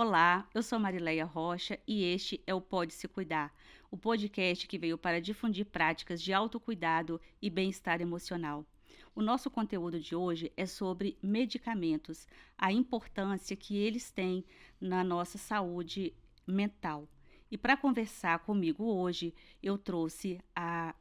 Olá, eu sou Marileia Rocha e este é o Pode Se Cuidar, o podcast que veio para difundir práticas de autocuidado e bem-estar emocional. O nosso conteúdo de hoje é sobre medicamentos, a importância que eles têm na nossa saúde mental. E para conversar comigo hoje, eu trouxe a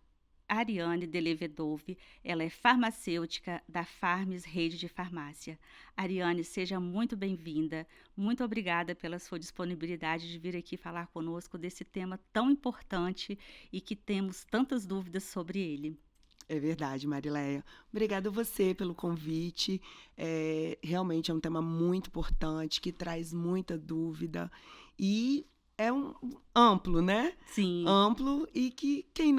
Ariane Delevedove, ela é farmacêutica da Farmes Rede de Farmácia. Ariane, seja muito bem-vinda. Muito obrigada pela sua disponibilidade de vir aqui falar conosco desse tema tão importante e que temos tantas dúvidas sobre ele. É verdade, Marileia. Obrigada a você pelo convite. Realmente é um tema muito importante, que traz muita dúvida e é amplo, né? Sim, Amplo e que quem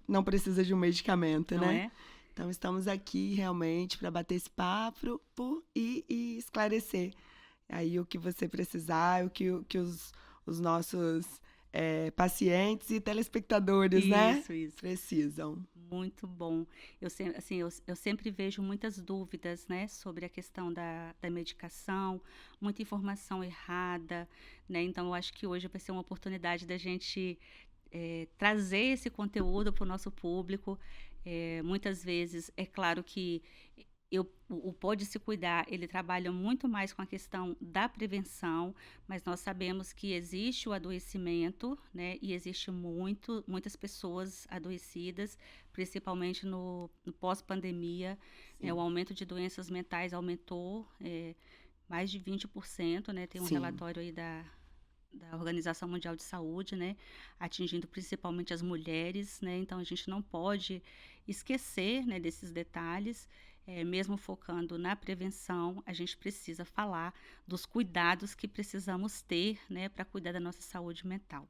não precisa de um medicamento, não né? é? Então estamos aqui realmente para bater esse papo e esclarecer aí o que você precisar, que os nossos pacientes e telespectadores, né? Isso. Precisam. Muito bom. Eu sempre vejo muitas dúvidas, né, sobre a questão da medicação, muita informação errada, né? Então, eu acho que hoje vai ser uma oportunidade da gente trazer esse conteúdo para o nosso público. Muitas vezes, é claro que o Pode Se Cuidar, ele trabalha muito mais com a questão da prevenção, mas nós sabemos que existe o adoecimento, né? E existe muitas pessoas adoecidas, principalmente no pós-pandemia, né? O Sim. aumento de doenças mentais aumentou mais de 20%, né? Tem um Sim. relatório aí da Organização Mundial de Saúde, né, atingindo principalmente as mulheres, né, então a gente não pode esquecer, né, desses detalhes, mesmo focando na prevenção, a gente precisa falar dos cuidados que precisamos ter, né, para cuidar da nossa saúde mental.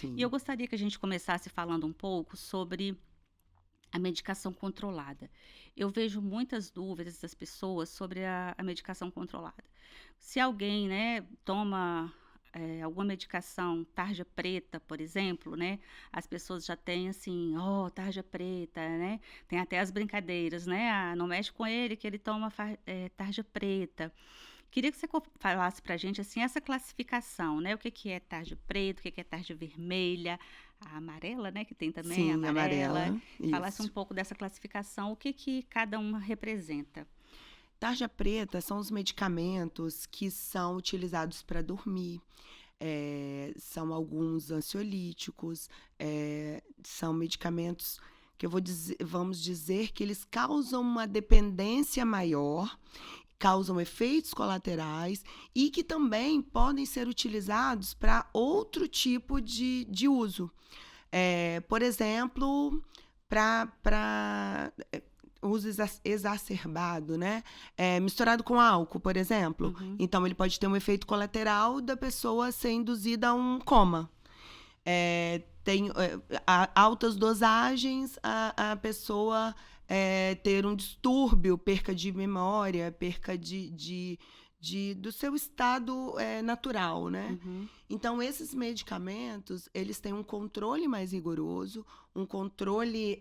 E eu Sim. gostaria que a gente começasse falando um pouco sobre a medicação controlada. Eu vejo muitas dúvidas das pessoas sobre a medicação controlada. Se alguém, né, toma alguma medicação tarja preta, por exemplo, né, as pessoas já têm assim, ó, tarja preta, né, tem até as brincadeiras, né, não mexe com ele que ele toma tarja preta. Queria que você falasse para a gente assim, essa classificação, né? O que que é tarja preta, o que que é tarja vermelha, a amarela, né? Que tem também a Sim, amarela. amarela. Falasse um Isso. pouco dessa classificação, o que que cada uma representa. Tarja preta são os medicamentos que são utilizados para dormir. São alguns ansiolíticos, são medicamentos que vamos dizer que eles causam uma dependência maior, causam efeitos colaterais e que também podem ser utilizados para outro tipo de uso. Por exemplo, para uso exacerbado, né? Misturado com álcool, por exemplo. Uhum, Então, ele pode ter um efeito colateral da pessoa ser induzida a um coma. Tem altas dosagens, a pessoa ter um distúrbio, perca de memória, perca do seu estado natural, né? uhum. Então, esses medicamentos, eles têm um controle mais rigoroso, um controle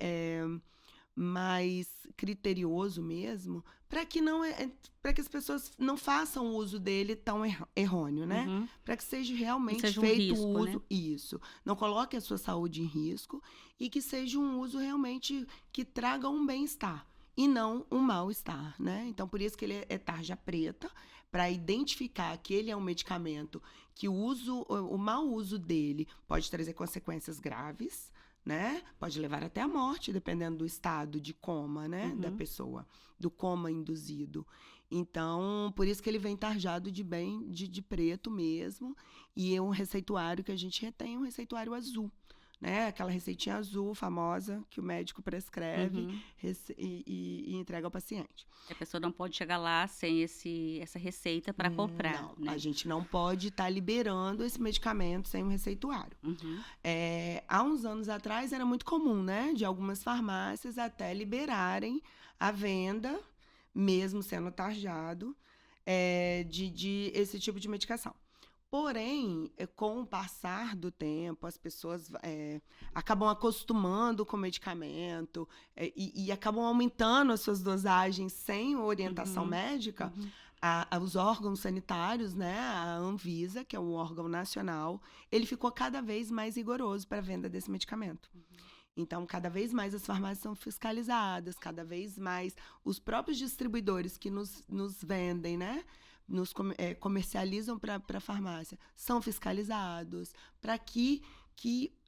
mais criterioso mesmo, para que as pessoas não façam uso dele tão errôneo, né? Uhum. Para que seja Não realmente seja um feito o risco, né? uso, isso, não coloque a sua saúde em risco e que seja um uso realmente que traga um bem-estar e não um mal-estar, né? Então, por isso que ele é tarja preta, para identificar que ele é um medicamento que o mau uso dele pode trazer consequências graves, né? Pode levar até a morte, dependendo do estado de coma, né, da Uhum. pessoa, do coma induzido. Então, por isso que ele vem tarjado de preto mesmo, e é um receituário que a gente retém, um receituário azul, né? Aquela receitinha azul famosa que o médico prescreve Uhum. e entrega ao paciente. A pessoa não pode chegar lá sem essa receita para comprar, Não, a né? gente não pode estar liberando esse medicamento sem um receituário. Uhum. Há uns anos atrás era muito comum, né, de algumas farmácias até liberarem a venda, mesmo sendo tarjado, de esse tipo de medicação. Porém, com o passar do tempo, as pessoas acabam acostumando com o medicamento e acabam aumentando as suas dosagens sem orientação Uhum. médica. Uhum. Os órgãos sanitários, né, a Anvisa, que é um órgão nacional, ele ficou cada vez mais rigoroso para a venda desse medicamento. Então, cada vez mais as farmácias são fiscalizadas, cada vez mais os próprios distribuidores que nos vendem, né, comercializam para a farmácia, são fiscalizados para que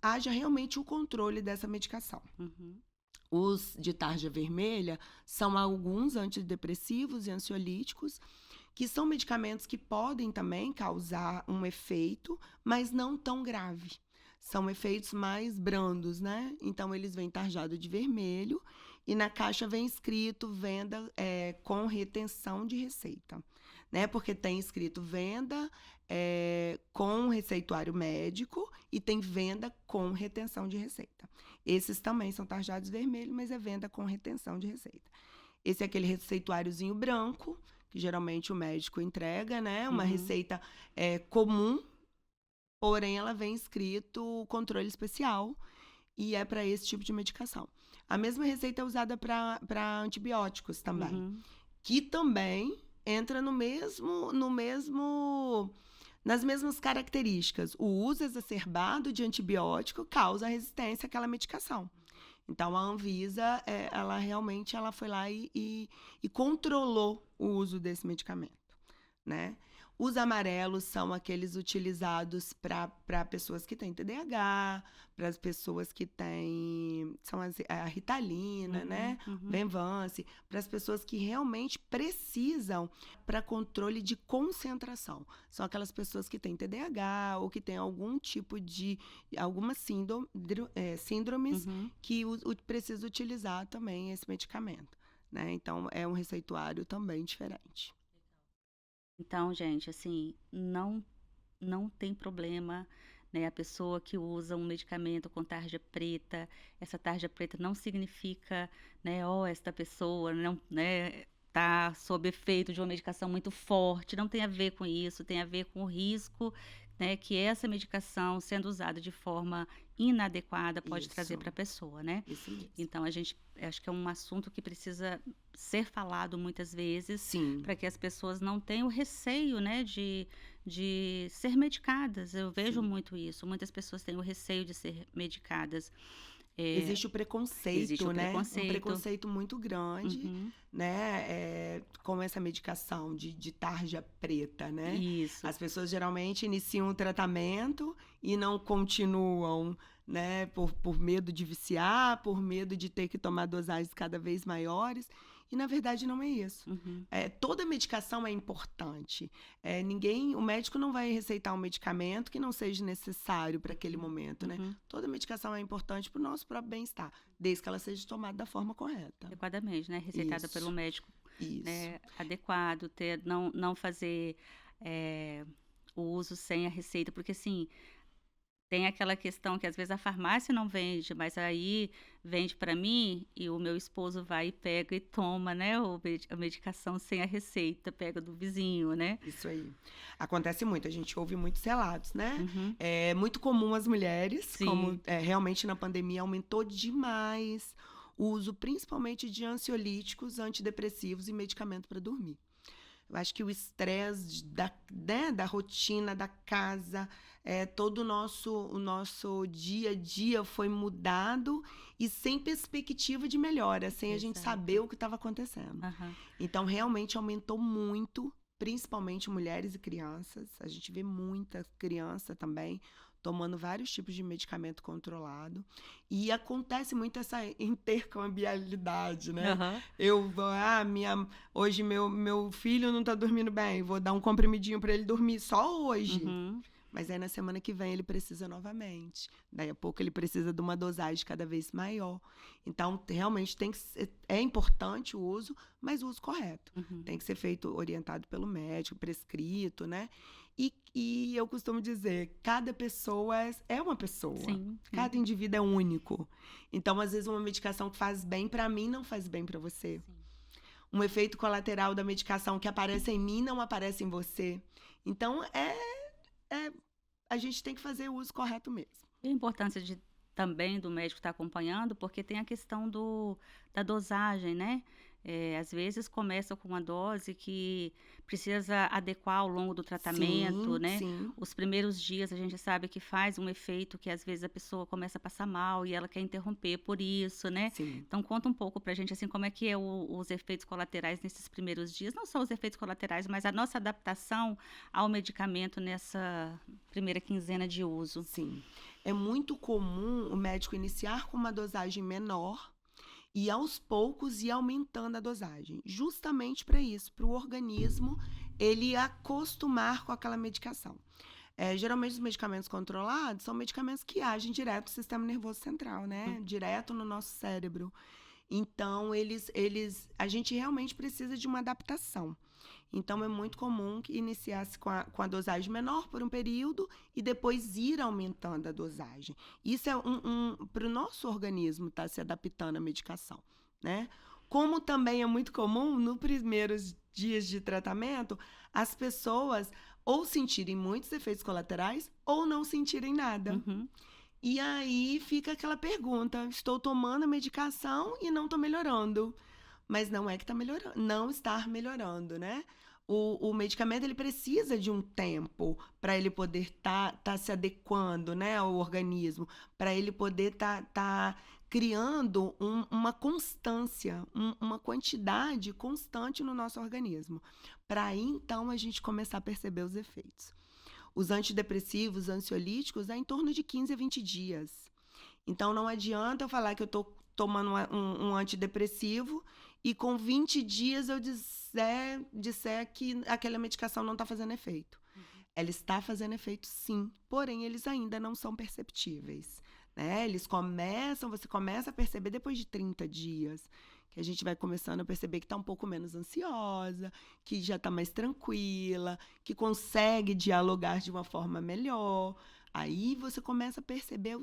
haja realmente o controle dessa medicação. Os de tarja vermelha são alguns antidepressivos e ansiolíticos, que são medicamentos que podem também causar um efeito, mas não tão grave. São efeitos mais brandos, né? Então, eles vêm tarjado de vermelho e na caixa vem escrito venda com retenção de receita, né? Porque tem escrito venda com receituário médico e tem venda com retenção de receita. Esses também são tarjados vermelho, mas é venda com retenção de receita. Esse é aquele receituáriozinho branco, que geralmente o médico entrega, né? Uma receita comum, porém ela vem escrito controle especial e é para esse tipo de medicação. A mesma receita é usada para antibióticos também, que também entra nas mesmas características. O uso exacerbado de antibiótico causa resistência àquela medicação. Então, a Anvisa, ela realmente foi lá e controlou o uso desse medicamento, né? Os amarelos são aqueles utilizados para pessoas que têm TDAH, para as pessoas que têm a Ritalina, né? Venvance, para as pessoas que realmente precisam para controle de concentração. São aquelas pessoas que têm TDAH ou que têm algum tipo de algumas síndromes que precisa utilizar também esse medicamento, né? Então, é um receituário também diferente. Então, gente, assim, não tem problema, né? A pessoa que usa um medicamento com tarja preta, essa tarja preta não significa, né? Esta pessoa não, né? Tá sob efeito de uma medicação muito forte. Não tem a ver com isso. Tem a ver com o risco, né? Que essa medicação, sendo usada de forma inadequada, pode trazer para a pessoa, né? Isso mesmo. Então, acho que é um assunto que precisa ser falado muitas vezes, para que as pessoas não tenham receio, né, de ser medicadas. Eu vejo muito isso. Muitas pessoas têm o receio de ser medicadas. Existe o preconceito, né? Um preconceito muito grande, né? Com essa medicação de tarja preta, né? Isso. As pessoas geralmente iniciam o tratamento e não continuam, né? Por medo de viciar, por medo de ter que tomar dosagens cada vez maiores. E, na verdade, não é isso. Toda medicação é importante. O médico não vai receitar um medicamento que não seja necessário para aquele momento, né? Toda medicação é importante para o nosso próprio bem-estar, desde que ela seja tomada da forma correta. Adequadamente, né? Receitada pelo médico, né? Adequado, não fazer o uso sem a receita, porque, assim, tem aquela questão que às vezes a farmácia não vende, mas aí vende para mim e o meu esposo vai e pega e toma, né, a medicação sem a receita, pega do vizinho, né? Isso aí. Acontece muito, a gente ouve muitos relatos, né? É muito comum as mulheres, como realmente na pandemia aumentou demais o uso principalmente de ansiolíticos, antidepressivos e medicamento para dormir. Eu acho que o estresse da rotina, da casa, todo o nosso dia a dia foi mudado e sem perspectiva de melhora, sem a gente saber o que estava acontecendo. Então, realmente aumentou muito, principalmente mulheres e crianças. A gente vê muita criança também tomando vários tipos de medicamento controlado. E acontece muito essa intercambiabilidade, né? Hoje meu filho não tá dormindo bem, vou dar um comprimidinho para ele dormir só hoje. Mas aí na semana que vem ele precisa novamente. Daí a pouco ele precisa de uma dosagem cada vez maior. Então, realmente é importante o uso, mas o uso correto. Tem que ser feito orientado pelo médico, prescrito, né? E eu costumo dizer, cada pessoa é uma pessoa. Cada indivíduo é único. Então, às vezes, uma medicação que faz bem para mim não faz bem para você. Um efeito colateral da medicação que aparece em mim não aparece em você. Então, a gente tem que fazer o uso correto mesmo. E a importância também do médico estar acompanhando, porque tem a questão da dosagem, né? Às vezes começa com uma dose que precisa adequar ao longo do tratamento, Sim, né. sim, Os primeiros dias a gente sabe que faz um efeito que às vezes a pessoa começa a passar mal e ela quer interromper por isso, né. sim. Então conta um pouco pra gente, assim, como é que é os efeitos colaterais nesses primeiros dias, não só os efeitos colaterais, mas a nossa adaptação ao medicamento nessa primeira quinzena de uso. Sim. É muito comum o médico iniciar com uma dosagem menor e aos poucos ir aumentando a dosagem, justamente para isso, para o organismo ele acostumar com aquela medicação. Geralmente os medicamentos controlados são medicamentos que agem direto no sistema nervoso central, Hum, né? Direto no nosso cérebro. Então, a gente realmente precisa de uma adaptação. Então, é muito comum que iniciasse com a dosagem menor por um período e depois ir aumentando a dosagem. Isso é para o nosso organismo estar se adaptando à medicação, né? Como também é muito comum, nos primeiros dias de tratamento, as pessoas ou sentirem muitos efeitos colaterais ou não sentirem nada. uhum, E aí fica aquela pergunta: estou tomando a medicação e não estou melhorando. Mas não é que está melhorando, não está melhorando, né? O medicamento ele precisa de um tempo para ele poder tá se adequando, né, ao organismo, para ele poder tá criando uma constância, uma quantidade constante no nosso organismo, para aí então a gente começar a perceber os efeitos. Os antidepressivos, ansiolíticos, é em torno de 15 a 20 dias. Então, não adianta eu falar que eu estou tomando um antidepressivo e com 20 dias eu disser que aquela medicação não está fazendo efeito. Ela está fazendo efeito, sim, porém eles ainda não são perceptíveis, né? Você começa a perceber depois de 30 dias, que a gente vai começando a perceber que está um pouco menos ansiosa, que já está mais tranquila, que consegue dialogar de uma forma melhor. Aí você começa a perceber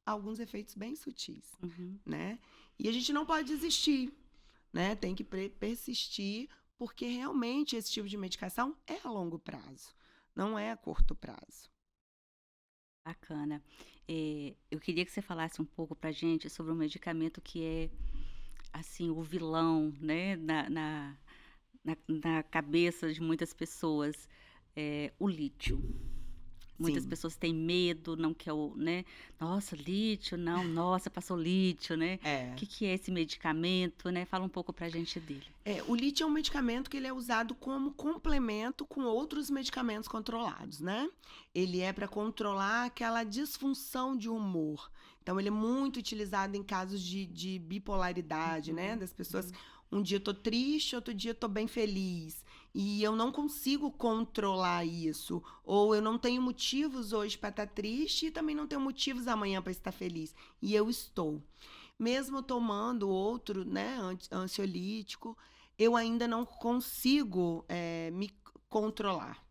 alguns efeitos bem sutis, uhum. né? E a gente não pode desistir, né? Tem que persistir, porque realmente esse tipo de medicação é a longo prazo, não é a curto prazo. Bacana. Eu queria que você falasse um pouco pra gente sobre um medicamento que é, assim, o vilão, né, na cabeça de muitas pessoas, o lítio. Muitas Sim, pessoas têm medo, não quer né, "Nossa, lítio, não, nossa, passou lítio", né. O é. que é esse medicamento, né? Fala um pouco pra gente dele. O lítio é um medicamento que ele é usado como complemento com outros medicamentos controlados, né? Ele é para controlar aquela disfunção de humor. Então, ele é muito utilizado em casos de bipolaridade, né? Uhum, Das pessoas, uhum, um dia eu tô triste, outro dia eu tô bem feliz. E eu não consigo controlar isso. Ou eu não tenho motivos hoje para estar triste e também não tenho motivos amanhã para estar feliz. E eu estou. Mesmo tomando outro, né, ansiolítico, eu ainda não consigo me controlar.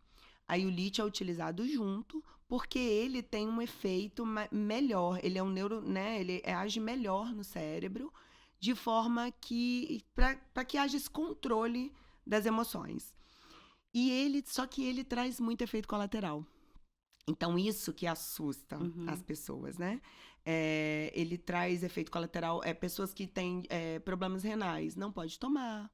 Aí o lítio é utilizado junto, porque ele tem um efeito melhor, ele é um né, ele age melhor no cérebro, de forma que, para que haja esse controle das emoções. Só que ele traz muito efeito colateral. Então, isso que assusta as uhum. pessoas, né? Ele traz efeito colateral. Pessoas que têm problemas renais não pode tomar,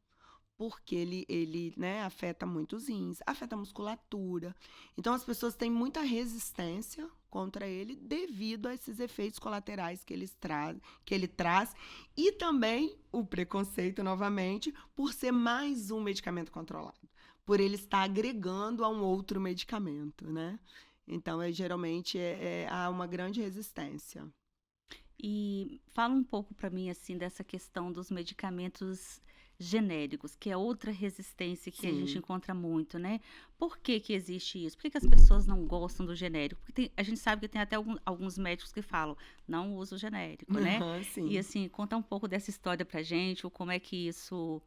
porque ele né, afeta muito os rins, afeta a musculatura. Então, as pessoas têm muita resistência contra ele devido a esses efeitos colaterais que ele traz. E também o preconceito, novamente, por ser mais um medicamento controlado. Por ele estar agregando a um outro medicamento, né? Então, geralmente há uma grande resistência. E fala um pouco para mim, assim, dessa questão dos medicamentos genéricos, que é outra resistência que a gente Sim. encontra muito, né. Por que que existe isso? Por que que as pessoas não gostam do genérico? Porque a gente sabe que tem até alguns médicos que falam: "Não usa o genérico", né. Aham, E, sim. assim, conta um pouco dessa história pra gente, ou como é que isso,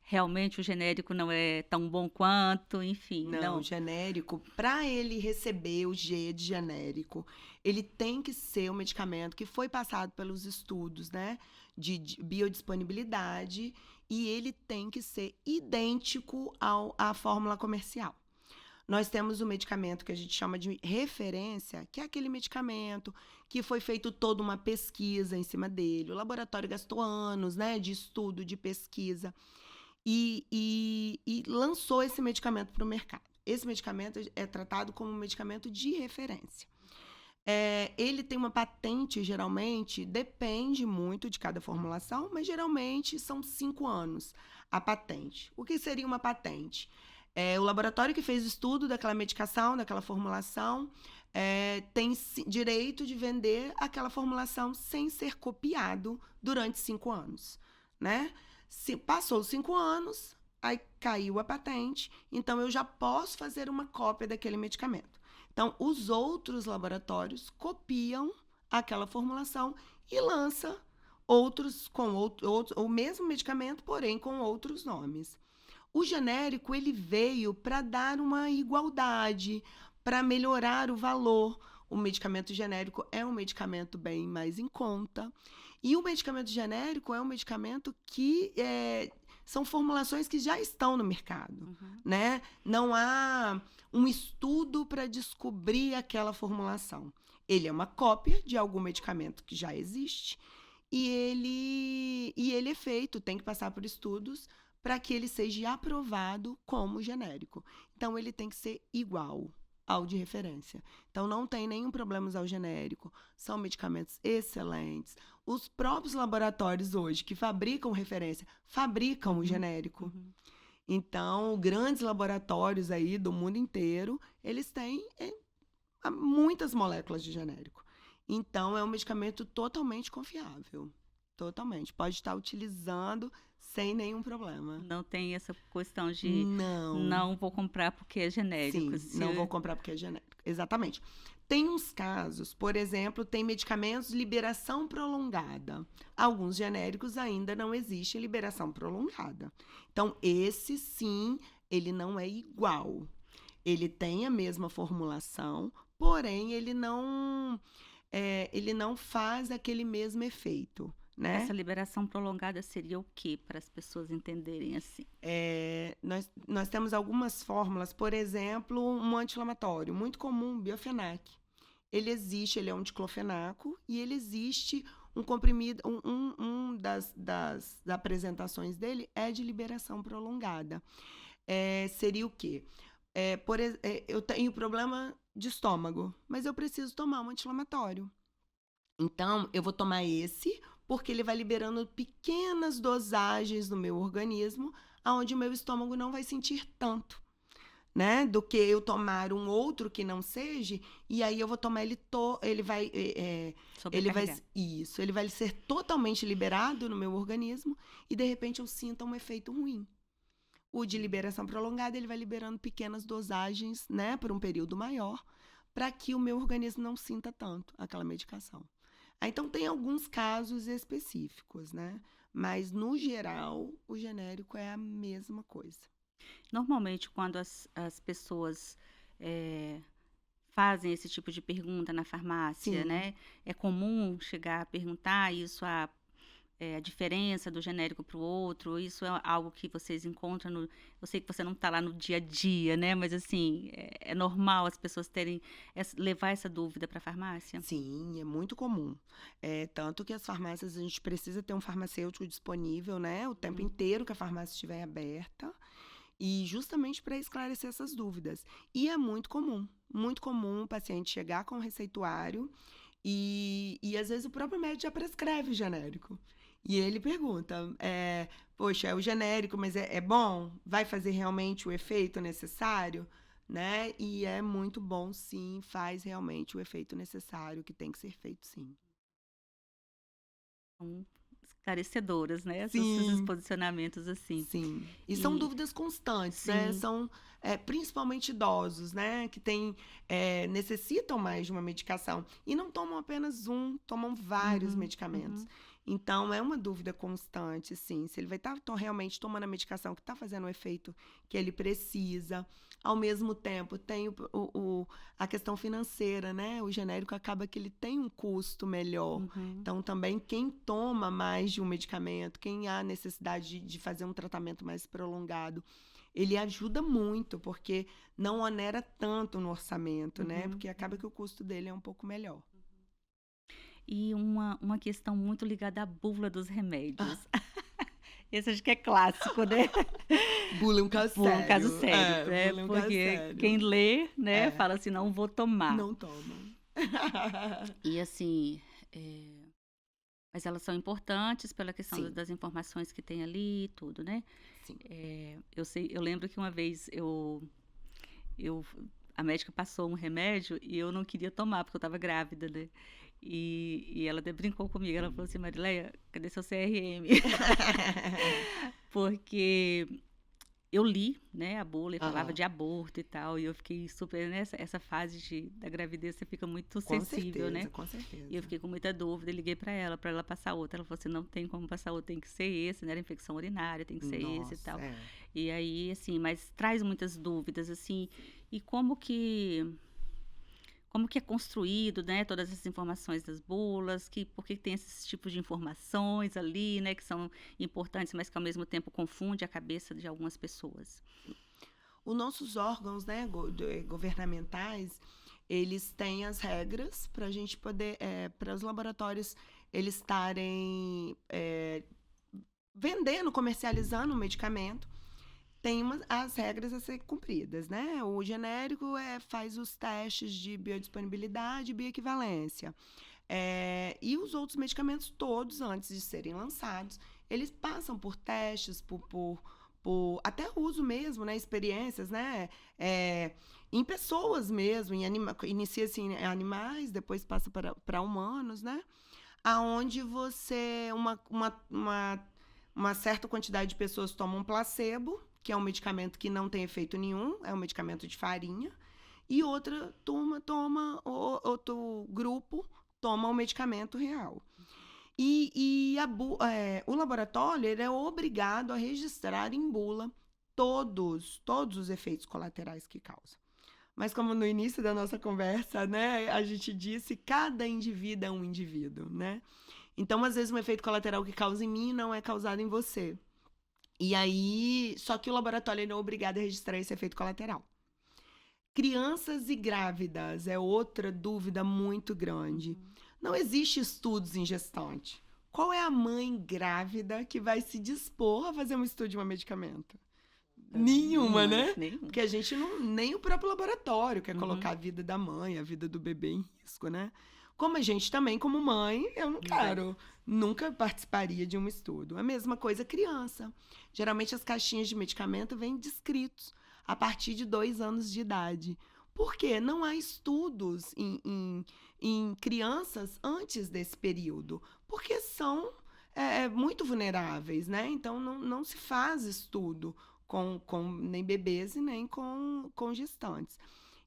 realmente o genérico não é tão bom quanto, enfim, Não, não. genérico, para ele receber o G de genérico, ele tem que ser um medicamento que foi passado pelos estudos, né, de biodisponibilidade, e ele tem que ser idêntico à fórmula comercial. Nós temos o medicamento que a gente chama de referência, que é aquele medicamento que foi feito toda uma pesquisa em cima dele. O laboratório gastou anos, né, de estudo, de pesquisa, e lançou esse medicamento para o mercado. Esse medicamento é tratado como um medicamento de referência. Ele tem uma patente, geralmente, depende muito de cada formulação, mas geralmente são 5 anos a patente. O que seria uma patente? O laboratório que fez o estudo daquela medicação, daquela formulação, tem direito de vender aquela formulação sem ser copiado durante 5 anos, né? Passou os 5 anos, aí caiu a patente, então eu já posso fazer uma cópia daquele medicamento. Então, os outros laboratórios copiam aquela formulação e lança outros com o mesmo medicamento, porém com outros nomes. O genérico ele veio para dar uma igualdade, para melhorar o valor. O medicamento genérico é um medicamento bem mais em conta. E o medicamento genérico é um medicamento que são formulações que já estão no mercado, né? Não há um estudo para descobrir aquela formulação. Ele é uma cópia de algum medicamento que já existe e ele é feito, tem que passar por estudos para que ele seja aprovado como genérico. Então, ele tem que ser igual ao de referência. Então, não tem nenhum problema usar o genérico. São medicamentos excelentes. Os próprios laboratórios hoje que fabricam referência, fabricam o genérico. Então, grandes laboratórios aí do mundo inteiro, eles têm muitas moléculas de genérico. Então, é um medicamento totalmente confiável. Totalmente. Pode estar utilizando sem nenhum problema. Não tem essa questão de não vou comprar porque é genérico. Sim, não vou comprar porque é genérico. Exatamente. Tem uns casos, por exemplo, tem medicamentos de liberação prolongada. Alguns genéricos ainda não existe liberação prolongada. Então, esse sim, ele não é igual. Ele tem a mesma formulação, porém, ele não faz aquele mesmo efeito. Né? Essa liberação prolongada seria o quê, para as pessoas entenderem assim? Nós temos algumas fórmulas, por exemplo, um anti-inflamatório muito comum, Biofenac. Ele existe, ele é um diclofenaco, e ele existe um comprimido, das apresentações dele é de liberação prolongada. Seria o quê? Eu tenho problema de estômago, mas eu preciso tomar um anti-inflamatório. Então, eu vou tomar esse, porque ele vai liberando pequenas dosagens no meu organismo, onde o meu estômago não vai sentir tanto, né? Do que eu tomar um outro que não seja, e aí eu vou tomar ele vai ser totalmente liberado no meu organismo, e de repente eu sinto um efeito ruim. O de liberação prolongada, ele vai liberando pequenas dosagens, né, por um período maior, para que o meu organismo não sinta tanto aquela medicação. Então, tem alguns casos específicos, né? Mas, no geral, o genérico é a mesma coisa. Normalmente, quando as pessoas fazem esse tipo de pergunta na farmácia, Sim. né? É comum chegar a perguntar isso, a diferença do genérico para o outro, isso é algo que vocês encontram eu sei que você não está lá no dia a dia, né? Mas assim, é normal as pessoas levar essa dúvida para a farmácia? Sim, é muito comum. Tanto que as farmácias, a gente precisa ter um farmacêutico disponível, né? O tempo inteiro que a farmácia estiver aberta. E justamente para esclarecer essas dúvidas. E é muito comum o paciente chegar com o receituário e às vezes o próprio médico já prescreve o genérico. E ele pergunta, poxa, é o genérico, mas é bom? Vai fazer realmente o efeito necessário? Né? E é muito bom, sim, faz realmente o efeito necessário, que tem que ser feito, sim. São esclarecedoras, né? Sim. Esses posicionamentos assim. Sim. E são dúvidas constantes, né? São principalmente idosos, né? Que necessitam mais de uma medicação. E não tomam apenas tomam vários medicamentos. Então, é uma dúvida constante, sim. Se ele vai estar realmente tomando a medicação que está fazendo o efeito que ele precisa. Ao mesmo tempo, tem a questão financeira, né? O genérico acaba que ele tem um custo melhor. Então, também, quem toma mais de um medicamento, quem há necessidade de fazer um tratamento mais prolongado, ele ajuda muito, porque não onera tanto no orçamento, né? Porque acaba que o custo dele é um pouco melhor. E uma questão muito ligada à bula dos remédios. Ah, Esse acho que é clássico, né? bula é um caso Por um caso sério. sério, né? Bula é um caso Porque quem sério. lê, né, É, fala assim, não vou tomar. não toma. E assim, mas elas são importantes pela questão Sim, das informações que tem ali e tudo, né? sim. Eu lembro que uma vez eu a médica passou um remédio e eu não queria tomar porque eu estava grávida, né? E ela até brincou comigo, ela falou assim, Marileia, cadê seu CRM? Porque eu li, né, a bula e falava Aham, de aborto e tal, e eu fiquei super nessa essa fase da gravidez, você fica muito com sensível, né? certeza, com E eu certeza. fiquei com muita dúvida, liguei para ela passar outra. Ela falou assim: não tem como passar outra, tem que ser esse, né? Era infecção urinária, tem que ser esse e Nossa, tal. é. E aí, assim, mas traz muitas dúvidas, assim, e como que é construído, né, todas essas informações das bulas, por que tem esses tipos de informações ali, né, que são importantes, mas que ao mesmo tempo confunde a cabeça de algumas pessoas. Os nossos órgãos, né, governamentais, eles têm as regras para a gente poder, para os laboratórios eles estarem vendendo, comercializando o medicamento, tem as regras a ser cumpridas, né? O genérico faz os testes de biodisponibilidade e bioequivalência. E os outros medicamentos todos, antes de serem lançados, eles passam por testes, por até uso mesmo, né? Experiências, né? Em pessoas mesmo, inicia-se em animais, depois passa para humanos, né? Aonde uma certa quantidade de pessoas tomam um placebo, que é um medicamento que não tem efeito nenhum, é um medicamento de farinha, e outra turma toma, outro grupo toma o medicamento real. O laboratório ele é obrigado a registrar em bula todos os efeitos colaterais que causa. Mas como no início da nossa conversa, né, a gente disse, cada indivíduo é um indivíduo, né? Então, às vezes, um efeito colateral que causa em mim não é causado em você. E aí, só que o laboratório ele é obrigado a registrar esse efeito colateral. Crianças e grávidas é outra dúvida muito grande. Não existe estudos em gestante. Qual é a mãe grávida que vai se dispor a fazer um estudo de um medicamento? Nenhuma, né? Nenhuma. Porque a gente não, nem o próprio laboratório quer colocar a vida da mãe, a vida do bebê em risco, né? Como a gente também, como mãe, eu não quero, nunca participaria de um estudo. A mesma coisa criança. Geralmente as caixinhas de medicamento vêm descritos a partir de 2 anos de idade. Por quê? Não há estudos em crianças antes desse período, porque são muito vulneráveis, né? Então não se faz estudo com nem bebês e nem com gestantes.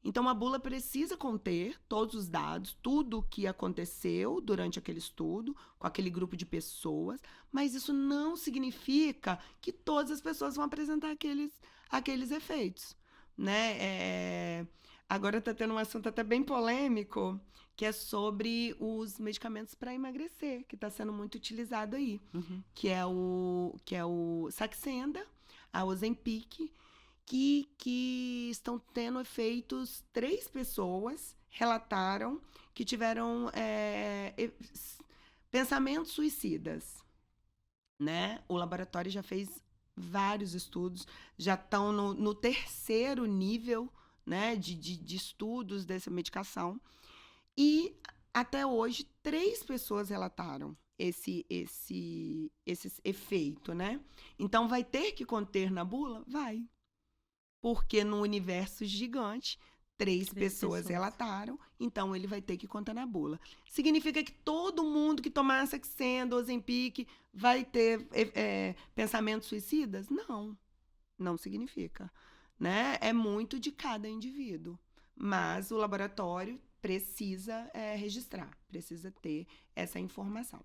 Então, a bula precisa conter todos os dados, tudo o que aconteceu durante aquele estudo, com aquele grupo de pessoas, mas isso não significa que todas as pessoas vão apresentar aqueles efeitos, né? Agora está tendo um assunto até bem polêmico, que é sobre os medicamentos para emagrecer, que está sendo muito utilizado aí, que é o Saxenda, a Ozempic, que estão tendo efeitos. 3 pessoas relataram que tiveram pensamentos suicidas, né? O laboratório já fez vários estudos, já estão no 3º nível, né, de estudos dessa medicação. E até hoje 3 pessoas relataram esse efeito, né? Então vai ter que conter na bula? Vai. Porque no universo gigante, 3 pessoas relataram, então ele vai ter que contar na bula. Significa que todo mundo que tomar Saxenda, Ozempic, vai ter pensamentos suicidas? Não significa, né? É muito de cada indivíduo. Mas o laboratório precisa registrar, precisa ter essa informação.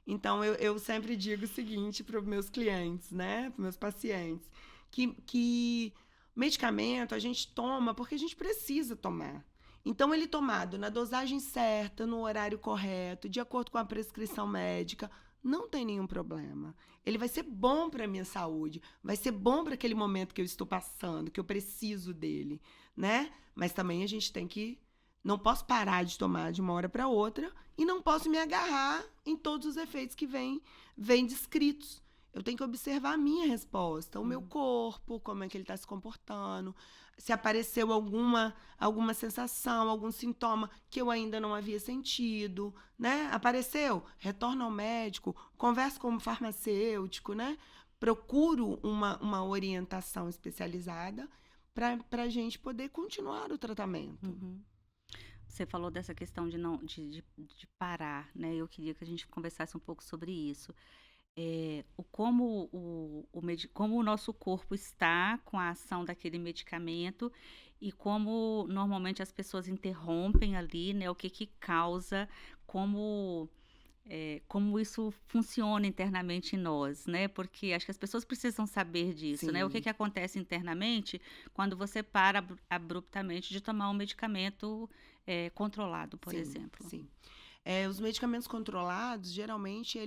Então, eu sempre digo o seguinte para os meus clientes, né? Para os meus pacientes, que medicamento a gente toma porque a gente precisa tomar. Então, ele tomado na dosagem certa, no horário correto, de acordo com a prescrição médica, não tem nenhum problema. Ele vai ser bom para a minha saúde, vai ser bom para aquele momento que eu estou passando, que eu preciso dele, né? Mas também a gente tem que não posso parar de tomar de uma hora para outra e não posso me agarrar em todos os efeitos que vêm descritos. Eu tenho que observar a minha resposta, o meu corpo, como é que ele está se comportando, se apareceu alguma sensação, algum sintoma que eu ainda não havia sentido, né? Apareceu? Retorno ao médico, converso com o farmacêutico, né? Procuro uma orientação especializada para a gente poder continuar o tratamento. Uhum. Você falou dessa questão de não de parar, né? Eu queria que a gente conversasse um pouco sobre isso. Como o nosso corpo está com a ação daquele medicamento e como normalmente as pessoas interrompem ali, né? O que que causa, como como isso funciona internamente em nós, né? Porque acho que as pessoas precisam saber disso, né? O que Sim, que acontece internamente quando você para abruptamente de tomar um medicamento controlado, por sim, exemplo. sim. Os medicamentos controlados, geralmente,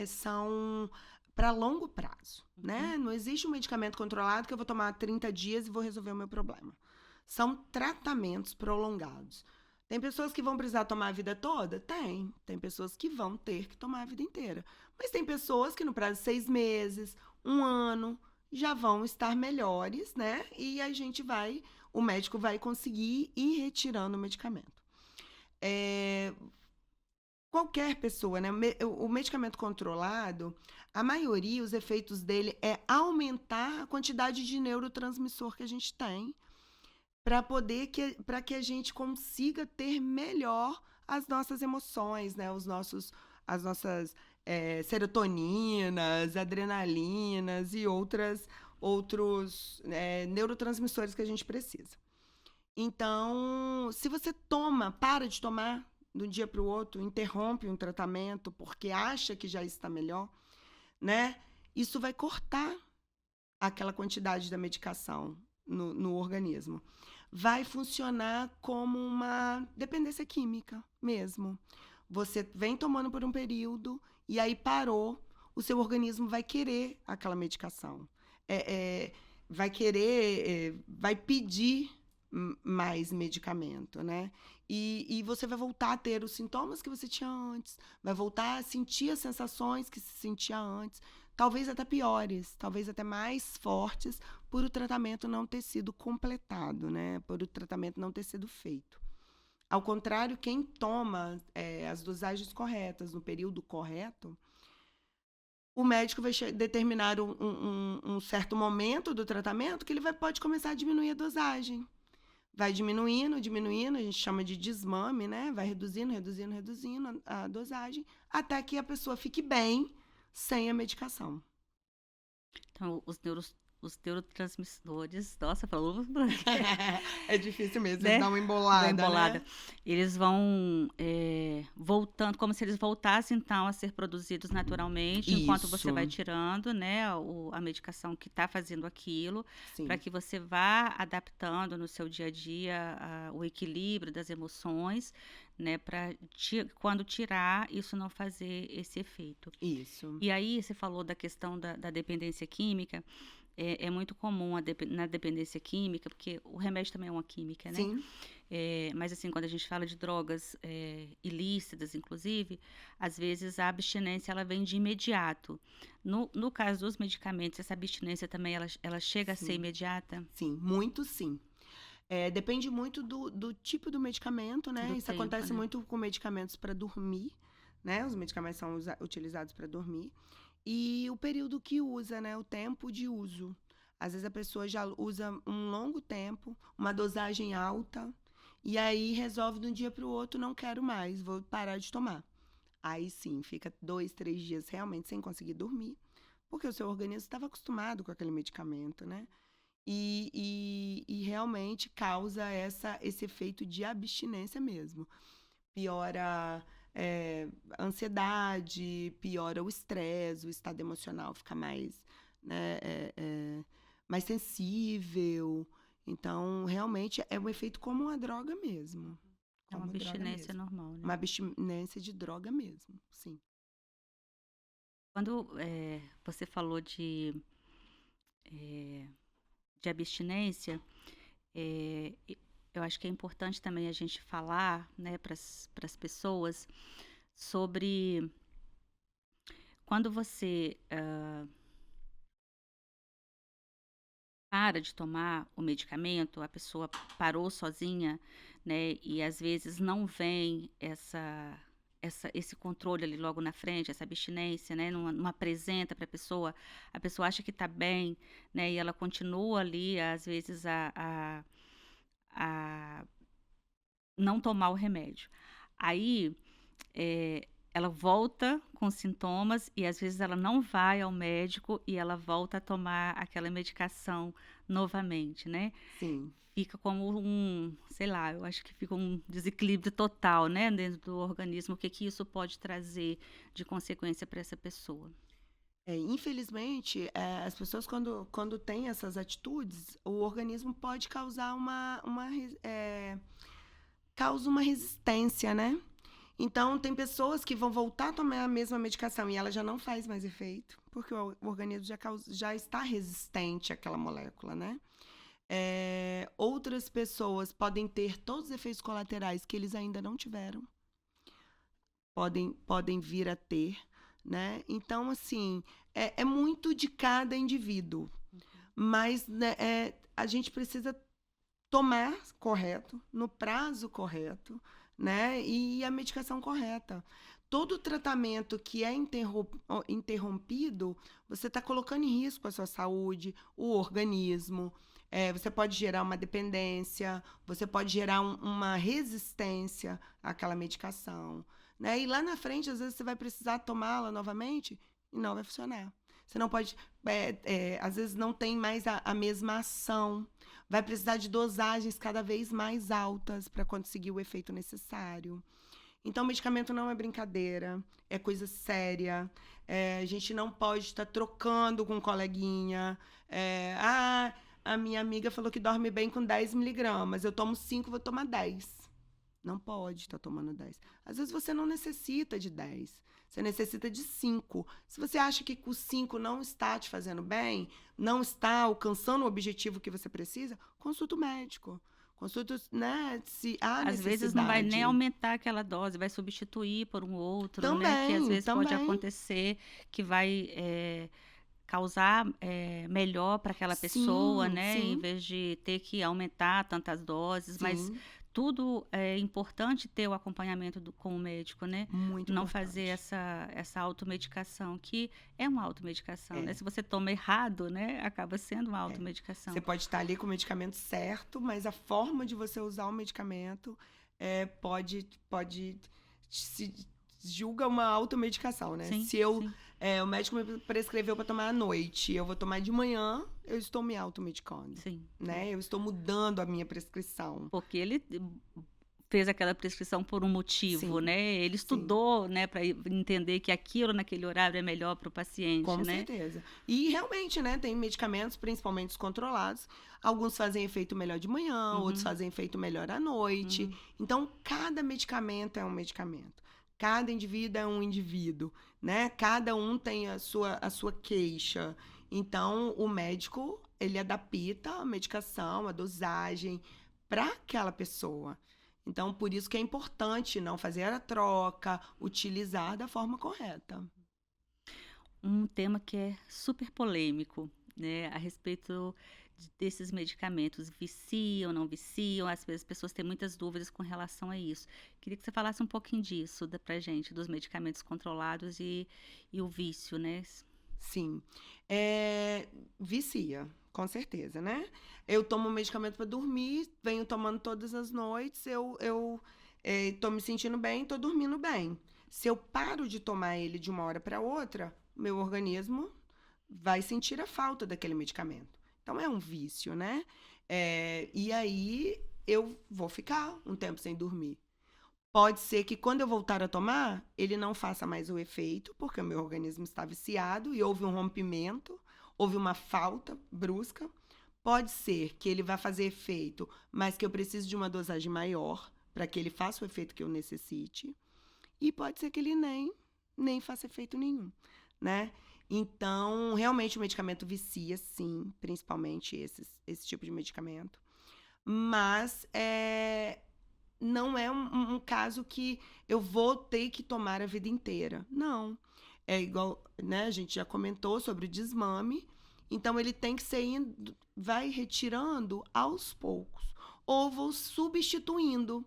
são para longo prazo, Uhum, né? Não existe um medicamento controlado que eu vou tomar 30 dias e vou resolver o meu problema. São tratamentos prolongados. Tem pessoas que vão precisar tomar a vida toda? Tem. Tem pessoas que vão ter que tomar a vida inteira. Mas tem pessoas que no prazo de 6 meses, um ano, já vão estar melhores, né? E o médico vai conseguir ir retirando o medicamento. É, qualquer pessoa, né? O medicamento controlado, a maioria, os efeitos dele é aumentar a quantidade de neurotransmissor que a gente tem para que a gente consiga ter melhor as nossas emoções, né? As nossas serotoninas, adrenalinas e outros neurotransmissores que a gente precisa. Então, se você para de tomar de um dia para o outro, interrompe um tratamento porque acha que já está melhor, né? Isso vai cortar aquela quantidade da medicação no organismo. Vai funcionar como uma dependência química mesmo. Você vem tomando por um período e aí parou, o seu organismo vai querer aquela medicação. Vai pedir mais medicamento, né? E você vai voltar a ter os sintomas que você tinha antes, vai voltar a sentir as sensações que se sentia antes, talvez até piores, talvez até mais fortes, por o tratamento não ter sido completado, né? Por o tratamento não ter sido feito. Ao contrário, quem toma as dosagens corretas no período correto, o médico vai determinar um certo momento do tratamento que pode começar a diminuir a dosagem. Vai diminuindo, diminuindo, a gente chama de desmame, né? Vai reduzindo, reduzindo, reduzindo a dosagem, até que a pessoa fique bem sem a medicação. Então, os neurotransmissores, nossa, falou, É difícil mesmo, né? dá uma Da embolada, embolada. né? Eles vão voltando, como se eles voltassem então a ser produzidos naturalmente, enquanto você vai Isso, tirando, né, a medicação que está fazendo aquilo, para sim, que você vá adaptando no seu dia a dia o equilíbrio das emoções, né, para quando tirar, isso não fazer esse efeito. isso. E aí, você falou da questão da dependência química. É muito comum na dependência química, porque o remédio também é uma química, né? Sim, Mas assim, quando a gente fala de drogas ilícitas, inclusive, às vezes a abstinência ela vem de imediato. No caso dos medicamentos, essa abstinência também ela chega a ser sim, imediata sim, muito sim. Depende muito do tipo do medicamento, né? do Isso tempo, acontece né? muito com medicamentos para dormir, né? Os medicamentos são utilizados para dormir. E o período que usa, né? O tempo de uso. Às vezes a pessoa já usa um longo tempo, uma dosagem alta, e aí resolve de um dia para o outro, não quero mais, vou parar de tomar. Aí sim, fica 2, 3 dias realmente sem conseguir dormir, porque o seu organismo estava acostumado com aquele medicamento, né? E realmente causa esse efeito de abstinência mesmo. Piora a ansiedade, piora o estresse, o estado emocional fica né, mais sensível. Então, realmente é um efeito como uma droga mesmo. É uma Como droga abstinência mesmo. normal, né? Uma abstinência de droga mesmo, sim. Quando, você falou eh, de abstinência, eu acho que é importante também a gente falar, né, para as pessoas sobre quando você, para de tomar o medicamento, a pessoa parou sozinha, né, e às vezes não vem esse controle ali logo na frente, essa abstinência, né, não apresenta para a pessoa acha que está bem, né, e ela continua ali, às vezes, a não tomar o remédio. Aí, ela volta com sintomas e às vezes ela não vai ao médico e ela volta a tomar aquela medicação novamente, né. Sim. Fica como sei lá, eu acho que fica um desequilíbrio total, né, dentro do organismo. O que que isso pode trazer de consequência para essa pessoa? Infelizmente, as pessoas quando têm essas atitudes, o organismo pode causar causa uma resistência, né. Então tem pessoas que vão voltar a tomar a mesma medicação e ela já não faz mais efeito, porque o organismo já está resistente àquela molécula, né. Outras pessoas podem ter todos os efeitos colaterais que eles ainda não tiveram, podem vir a ter, né. Então, assim, é muito de cada indivíduo, mas, né, a gente precisa tomar correto, no prazo correto, né, e a medicação correta. Todo tratamento que é interrompido, você está colocando em risco a sua saúde, o organismo, você pode gerar uma dependência, você pode gerar uma resistência àquela medicação, né, e lá na frente, às vezes, você vai precisar tomá-la novamente e não vai funcionar. Você não pode, às vezes não tem mais a mesma ação, vai precisar de dosagens cada vez mais altas para conseguir o efeito necessário. Então, medicamento não é brincadeira, é coisa séria. A gente não pode estar trocando com um coleguinha. A minha amiga falou que dorme bem com 10 miligramas. Eu tomo 5, vou tomar 10. Não pode estar tomando 10. Às vezes você não necessita de 10. Você necessita de 5. Se você acha que o 5 não está te fazendo bem, não está alcançando o objetivo que você precisa, consulta o médico. Consulta, né, se há Às vezes não vai nem necessidade. aumentar aquela dose, vai substituir por um outro, né, que às Também, vezes pode também. acontecer, que vai, causar, melhor para aquela pessoa, Sim, né, em sim, vez de ter que aumentar tantas doses, mas sim. tudo é importante ter o acompanhamento com o médico, né, Muito não fazer importante. essa automedicação, que é uma automedicação, né, É, se você toma errado, né, acaba sendo uma é. Você automedicação. pode estar ali com o medicamento certo, mas a forma de você usar o medicamento pode se julga uma automedicação, né? Sim, Se sim. o médico me prescreveu para tomar à noite, eu vou tomar de manhã, eu estou me automedicando, Sim, sim. né? Eu estou mudando a minha prescrição. Porque ele fez aquela prescrição por um motivo, Sim, né, ele sim. estudou, né, para entender que aquilo naquele horário é melhor para o paciente, Com né. certeza. E realmente, né, tem medicamentos, principalmente os controlados, alguns fazem efeito melhor de manhã, outros Uhum, fazem efeito melhor à noite. uhum. Então, cada medicamento é um medicamento. Cada indivíduo é um indivíduo, né? Cada um tem a sua queixa. Então, o médico, ele adapta a medicação, a dosagem para aquela pessoa. Então, por isso que é importante não fazer a troca, utilizar da forma correta. Um tema que é super polêmico, né, a respeito desses medicamentos, viciam, não viciam, às vezes as pessoas têm muitas dúvidas com relação a isso. Queria que você falasse um pouquinho disso pra gente, dos medicamentos controlados e o vício, né. Sim. Vicia, com certeza, né. Eu tomo medicamento para dormir, venho tomando todas as noites, tô me sentindo bem, tô dormindo bem. Se eu paro de tomar ele de uma hora para outra, meu organismo vai sentir a falta daquele medicamento. Então é um vício, né. E aí eu vou ficar um tempo sem dormir. Pode ser que quando eu voltar a tomar, ele não faça mais o efeito, porque o meu organismo está viciado e houve um rompimento, houve uma falta brusca. Pode ser que ele vá fazer efeito, mas que eu precise de uma dosagem maior para que ele faça o efeito que eu necessite. E pode ser que ele nem faça efeito nenhum, né? Então, realmente o medicamento vicia, sim, principalmente esse tipo de medicamento. Mas não é um caso que eu vou ter que tomar a vida inteira. Não. É igual, né? A gente já comentou sobre o desmame. Então, ele tem que ser vai retirando aos poucos. Ou vou substituindo.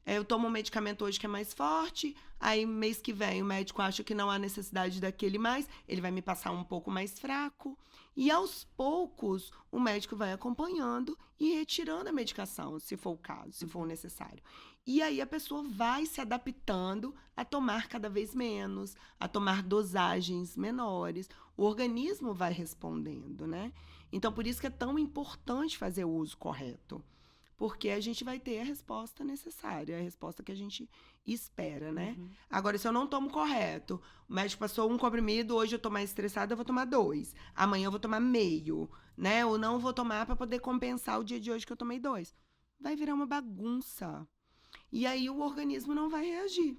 Eu tomo um medicamento hoje que é mais forte, aí mês que vem o médico acha que não há necessidade daquele mais, ele vai me passar um pouco mais fraco. E aos poucos o médico vai acompanhando e retirando a medicação, se for o caso, se for necessário. E aí a pessoa vai se adaptando a tomar cada vez menos, a tomar dosagens menores. O organismo vai respondendo, né? Então, por isso que é tão importante fazer o uso correto. Porque a gente vai ter a resposta necessária, a resposta que a gente espera, né? Agora, se eu não tomo correto, o médico passou um comprimido, hoje eu tô mais estressada, eu vou tomar 2. Amanhã eu vou tomar meio, né? Ou não vou tomar para poder compensar o dia de hoje que eu tomei 2. Vai virar uma bagunça. E aí o organismo não vai reagir.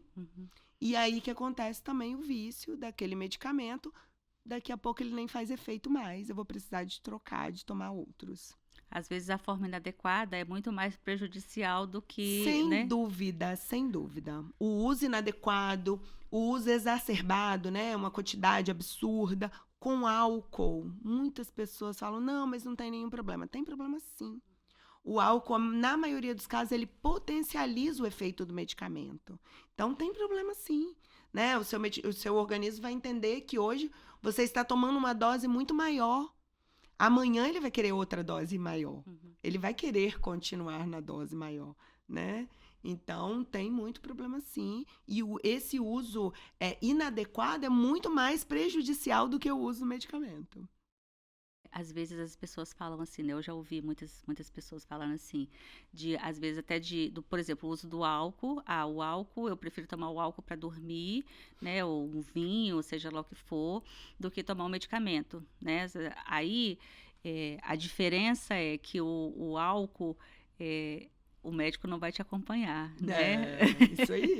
E aí que acontece também o vício daquele medicamento. Daqui a pouco ele nem faz efeito mais. Eu vou precisar de trocar, de tomar outros. Às vezes a forma inadequada é muito mais prejudicial do que, Sem né? dúvida, sem dúvida. O uso inadequado, o uso exacerbado, né? Uma quantidade absurda, com álcool. Muitas pessoas falam, não, mas não tem nenhum problema. Tem problema sim. O álcool, na maioria dos casos, ele potencializa o efeito do medicamento. Então, tem problema sim. Né? O seu organismo vai entender que hoje você está tomando uma dose muito maior. Amanhã ele vai querer outra dose maior. Ele vai querer continuar na dose maior, né? Então, tem muito problema sim. E esse uso inadequado é muito mais prejudicial do que o uso do medicamento. Às vezes as pessoas falam assim, né? Eu já ouvi muitas pessoas falando assim, às vezes até por exemplo, o uso do álcool. O álcool, eu prefiro tomar o álcool para dormir, né? Ou um vinho, seja lá o que for, do que tomar um medicamento, né? Aí, a diferença é que o álcool, o médico não vai te acompanhar, né? Isso aí.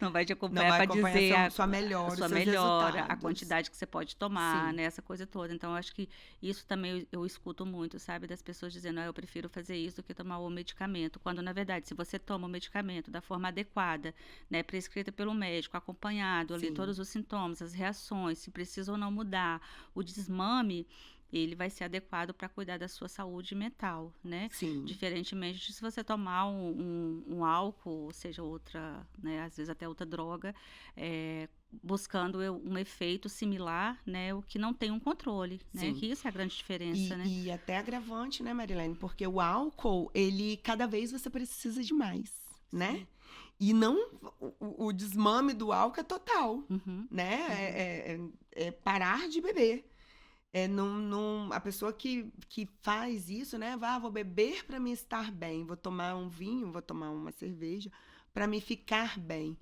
Não vai te Não acompanhar vai para dizer acompanhar sua melhora, os sua seus melhora, a resultados. quantidade que você pode tomar, Sim. né? Essa coisa toda. Então, eu acho que isso também eu escuto muito, sabe? Das pessoas dizendo, eu prefiro fazer isso do que tomar o medicamento. Quando, na verdade, se você toma o medicamento da forma adequada, né? Prescrita pelo médico, acompanhado ali, Sim. todos os sintomas, as reações, se precisa ou não mudar, o desmame, ele vai ser adequado para cuidar da sua saúde mental, né? Sim. Diferentemente de se você tomar um álcool, ou seja, outra, né? Às vezes até outra droga, buscando um efeito similar, né? O que não tem um controle, né? Sim. Que isso é a grande diferença, né? E até agravante, né, Marilene? Porque o álcool, ele, cada vez você precisa de mais, né? E não, o desmame do álcool é total, né? É parar de beber. A pessoa que faz isso, né? Vou beber para me estar bem, vou tomar um vinho, vou tomar uma cerveja para me ficar bem.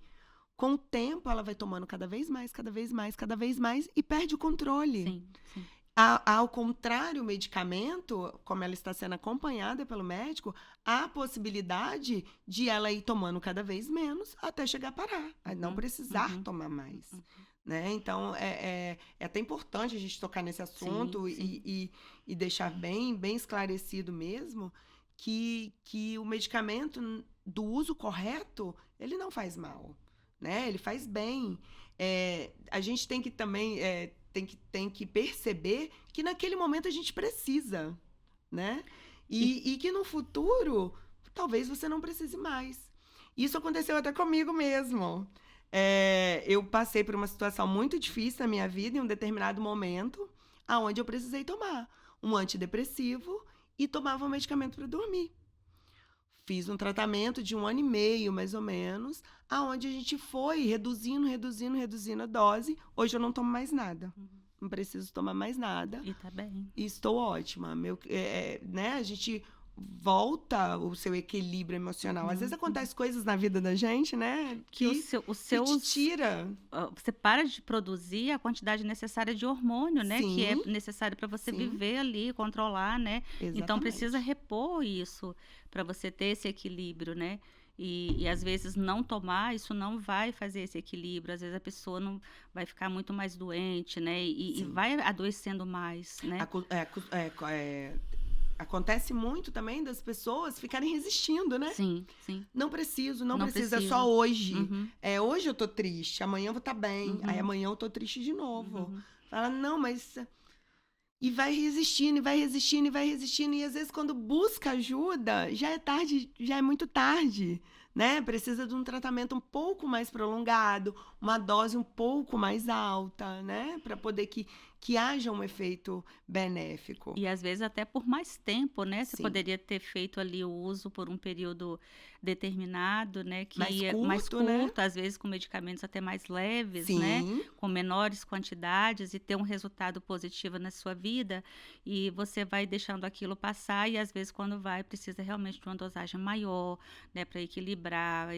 Com o tempo, ela vai tomando cada vez mais, cada vez mais, cada vez mais e perde o controle. Sim, sim. Ao contrário, o medicamento, como ela está sendo acompanhada pelo médico, há a possibilidade de ela ir tomando cada vez menos até chegar a parar, a não precisar tomar mais. Né? Então, é até importante a gente tocar nesse assunto e deixar bem esclarecido mesmo que o medicamento do uso correto, ele não faz mal, né? Ele faz bem. A gente tem que também tem que perceber que naquele momento a gente precisa, né? E que no futuro, talvez você não precise mais. Isso aconteceu até comigo mesmo. Eu passei por uma situação muito difícil na minha vida em um determinado momento, onde eu precisei tomar um antidepressivo e tomava um medicamento para dormir. Fiz um tratamento de 1 ano e meio, mais ou menos, onde a gente foi reduzindo a dose. Hoje eu não tomo mais nada. Não preciso tomar mais nada. E tá bem. E estou ótima. Né? A gente volta o seu equilíbrio emocional. Às vezes acontecem coisas na vida da gente, né? Que te tira. Você para de produzir a quantidade necessária de hormônio, né? Sim. Que é necessário para você viver ali, controlar, né? Exatamente. Então precisa repor isso para você ter esse equilíbrio, né? E às vezes não tomar, isso não vai fazer esse equilíbrio. Às vezes a pessoa não vai ficar muito mais doente, né? E Sim. vai adoecendo mais, né? Acontece muito também das pessoas ficarem resistindo, né? Sim, sim. Não preciso, não Não preciso, é precisa. só hoje. Uhum, Hoje eu tô triste, amanhã eu vou estar bem, aí uhum, amanhã eu tô triste de novo. uhum. Fala, não, mas. E vai resistindo, e vai resistindo, e vai resistindo. E às vezes, quando busca ajuda, já é tarde, já é muito tarde, né? Precisa de um tratamento um pouco mais prolongado, uma dose um pouco mais alta, né? Para poder que haja um efeito benéfico. E às vezes até por mais tempo, né? Você Sim. poderia ter feito ali o uso por um período determinado, né? Que Mais ia mais curto, né? curto, às vezes com medicamentos até mais leves, né? Sim, Com menores quantidades e ter um resultado positivo na sua vida. E você vai deixando aquilo passar e às vezes quando vai precisa realmente de uma dosagem maior, né? Para equilibrar,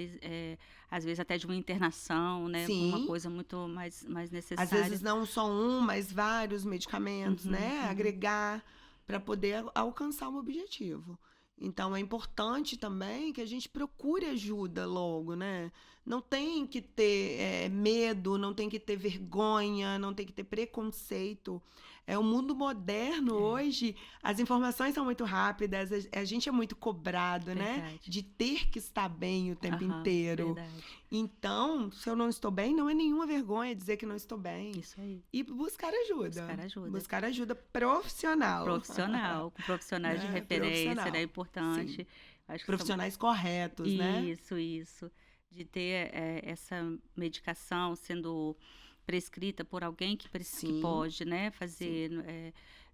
às vezes até de uma internação, né? Uma sim. coisa muito mais Às necessária. vezes não só um, mas vários medicamentos, Uhum, né? uhum. Agregar para poder alcançar um objetivo. Então é importante também que a gente procure ajuda logo, né? Não tem que ter medo, não tem que ter vergonha, não tem que ter preconceito. É o mundo moderno É, hoje, as informações são muito rápidas, a gente é muito cobrado, né? verdade. De ter que estar bem o tempo Aham, inteiro. verdade. Então, se eu não estou bem, não é nenhuma vergonha dizer que não estou bem. Isso aí. E buscar ajuda. Buscar ajuda. Buscar ajuda profissional. Profissional, com profissionais de Né? referência, né, Profissional. Sim. importante. Acho que são Profissionais corretos, né? isso. De ter, essa medicação sendo prescrita por alguém que Sim, pode, né, sim. fazer,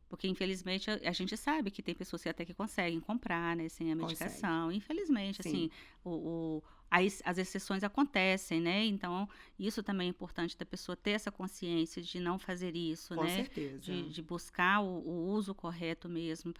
porque infelizmente a gente sabe que tem pessoas que até que conseguem comprar, né, sem a Consegue. medicação. Infelizmente, assim, Sim, as exceções acontecem, né, então isso também é importante da pessoa ter essa consciência de não fazer isso, com né, certeza. de buscar o uso correto mesmo,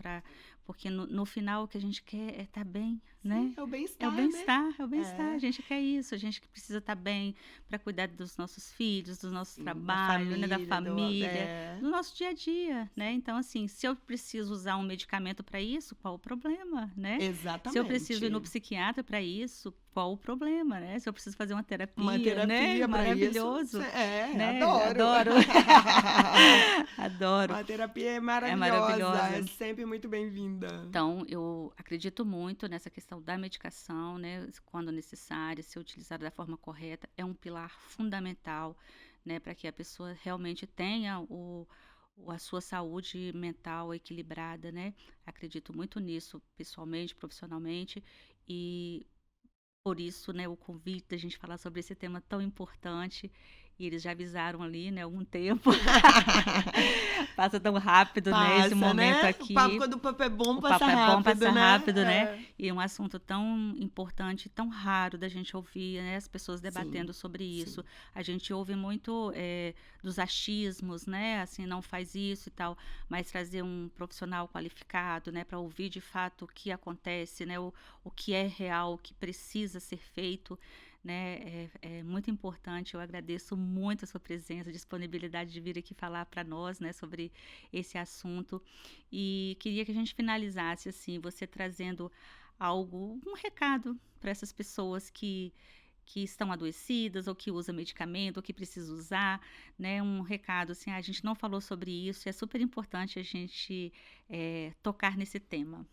porque no final o que a gente quer é estar bem, Sim, né? é o É o bem-estar, né? bem-estar, é o bem-estar. A É, gente quer isso, a gente que precisa estar bem para cuidar dos nossos filhos, do nosso sim. Da trabalho, né, da família, família, do nosso dia a dia, né? Então, assim, se eu preciso usar um medicamento para isso, qual o problema, né? Se eu preciso ir no Exatamente. psiquiatra para isso, qual o problema, né? Se eu preciso fazer uma Uma terapia, né? terapia para isso. Maravilhoso, né? Adoro. Adoro, adoro. Uma terapia é É maravilhosa, é maravilhosa. sempre muito bem-vinda. Então, eu acredito muito nessa questão da medicação, né? Quando necessária, ser utilizada da forma correta, é um pilar fundamental, né? Para que a pessoa realmente tenha a sua saúde mental equilibrada, né? Acredito muito nisso, pessoalmente, profissionalmente, e por isso, né, o convite da gente falar sobre esse tema tão importante. E eles já avisaram ali, né, há algum tempo. Passa tão rápido, né, esse Passa, momento né? O papo, aqui. quando o papo é bom, O passa papo é bom, rápido, passa né? rápido, né? É. E é um assunto tão importante, tão raro da gente ouvir, né? As pessoas Sim, debatendo sobre sim. isso. A gente ouve muito dos achismos, né? Assim, não faz isso e tal, mas trazer um profissional qualificado, né? Para ouvir de fato o que acontece, né? O que é real, o que precisa ser feito, né? É muito importante. Eu agradeço muito a sua presença, a disponibilidade de vir aqui falar para nós, né? Sobre esse assunto. E queria que a gente finalizasse assim, você trazendo um recado para essas pessoas que estão adoecidas ou que usam medicamento ou que precisam usar, né? Um recado assim, a gente não falou sobre isso, é super importante a gente tocar nesse tema.